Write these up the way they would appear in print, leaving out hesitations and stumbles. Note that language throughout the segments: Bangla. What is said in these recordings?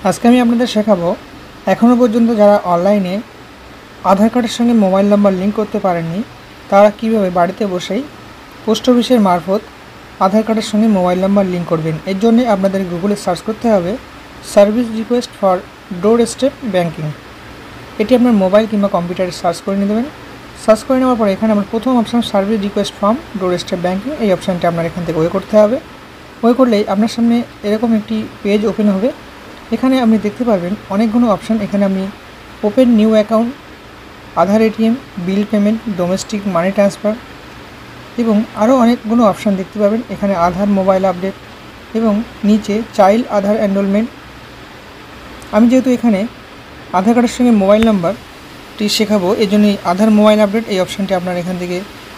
আজকে আমি আপনাদের শেখাবো এখনও পর্যন্ত যারা অনলাইনে আধার কার্ডের সঙ্গে মোবাইল নাম্বার লিঙ্ক করতে পারেননি তারা কীভাবে বাড়িতে বসেই পোস্ট অফিসের মারফত আধার কার্ডের সঙ্গে মোবাইল নাম্বার লিঙ্ক করবেন। এর জন্য আপনাদের গুগলে সার্চ করতে হবে service request for door step banking. এটি আপনার মোবাইল কিংবা কম্পিউটারে সার্চ করে নিয়ে দেবেন। সার্চ করে নেওয়ার পরে এখানে আমার প্রথম option service request from door step banking, এই অপশানটি আপনার এখান থেকে ওয়ে করতে হবে। ওয়ে করলেই আপনার সামনে এরকম একটি পেজ ওপেন হবে। এখানে আপনি দেখতে পারবেন অনেকগুলো অপশান। এখানে আপনি open new account, Aadhaar ATM, bill payment, domestic money transfer এবং আরও অনেকগুলো অপশান দেখতে পাবেন। এখানে আধার মোবাইল আপডেট এবং নিচে চাইল্ড আধার এনরোলমেন্ট। আমি যেহেতু এখানে আধার কার্ডের সঙ্গে মোবাইল নাম্বারটি শেখাবো, এই জন্যই আধার মোবাইল আপডেট এই অপশানটি আপনার এখান থেকে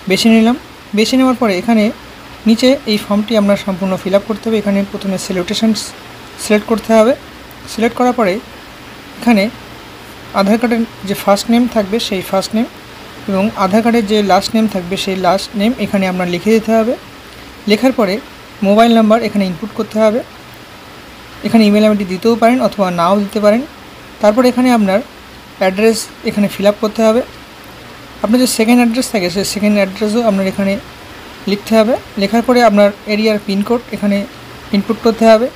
বেছে নিলাম। বেছে নেওয়ার পরে এখানে নিচে এই ফর্মটি আপনার সম্পূর্ণ ফিল আপ করতে হবে। এখানে প্রথমে সিলেকশন সিলেক্ট করতে হবে। সিলেক্ট করার পরে এখানে আধার কার্ডের যে ফার্স্ট নেম থাকবে সেই ফার্স্ট নেম এবং আধার কার্ডের যে লাস্ট নেম থাকবে সেই লাস্ট নেম এখানে আপনার লিখে দিতে হবে। লেখার পরে মোবাইল নাম্বার এখানে ইনপুট করতে হবে। এখানে ইমেল আইডি দিতেও পারেন অথবা নাও দিতে পারেন। তারপর এখানে আপনার অ্যাড্রেস এখানে ফিল আপ করতে হবে। আপনার যে সেকেন্ড অ্যাড্রেস থাকে সেই সেকেন্ড অ্যাড্রেসও আপনার এখানে লিখতে হবে। লেখার পরে আপনার এরিয়ার পিনকোড এখানে ইনপুট করতে হবে।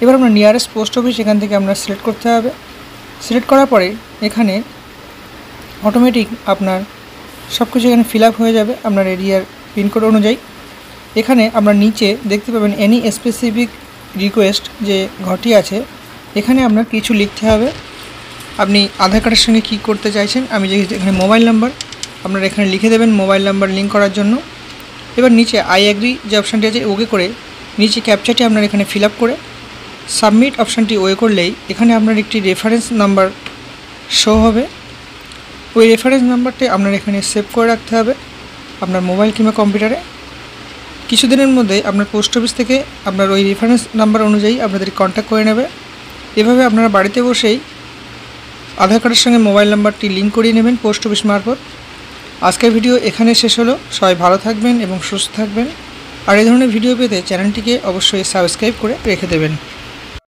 এবার আপনার নিয়ারেস্ট পোস্ট অফিস এখান থেকে আপনার সিলেক্ট করতে হবে। সিলেক্ট করার পরে এখানে অটোমেটিক আপনার সব কিছু এখানে ফিল আপ হয়ে যাবে আপনার এরিয়ার পিনকোড অনুযায়ী। এখানে আপনার নিচে দেখতে পাবেন এনি স্পেসিফিক রিকোয়েস্ট যে ঘরটি আছে, এখানে আপনার কিছু লিখতে হবে। আপনি আধার কার্ডের সঙ্গে কী করতে চাইছেন, আমি যে এখানে মোবাইল নাম্বার আপনারা এখানে লিখে দেবেন মোবাইল নাম্বার লিঙ্ক করার জন্য। এবার নিচে আই অ্যাগ্রি যে অপশানটি আছে ওকে করে নিচে ক্যাপচাটি আপনার এখানে ফিল আপ করে সাবমিট অপশানটি ওয়ে করলেই এখানে আপনার একটি রেফারেন্স নাম্বার শো হবে। ওই রেফারেন্স নাম্বারটি আপনার এখানে সেভ করে রাখতে হবে আপনার মোবাইল কিংবা কম্পিউটারে। কিছুদিনের মধ্যে আপনার পোস্ট অফিস থেকে আপনার ওই রেফারেন্স নাম্বার অনুযায়ী আপনাদের কন্ট্যাক্ট করে নেবে। এভাবে আপনারা বাড়িতে বসেই আধার কার্ডের সঙ্গে মোবাইল নাম্বারটি লিঙ্ক করিয়ে নেবেন পোস্ট অফিস মারফত। আজকের ভিডিও এখানে শেষ হলো। সবাই ভালো থাকবেন এবং সুস্থ থাকবেন। আর এই ধরনের ভিডিও পেতে চ্যানেলটিকে অবশ্যই সাবস্ক্রাইব করে রেখে দেবেন।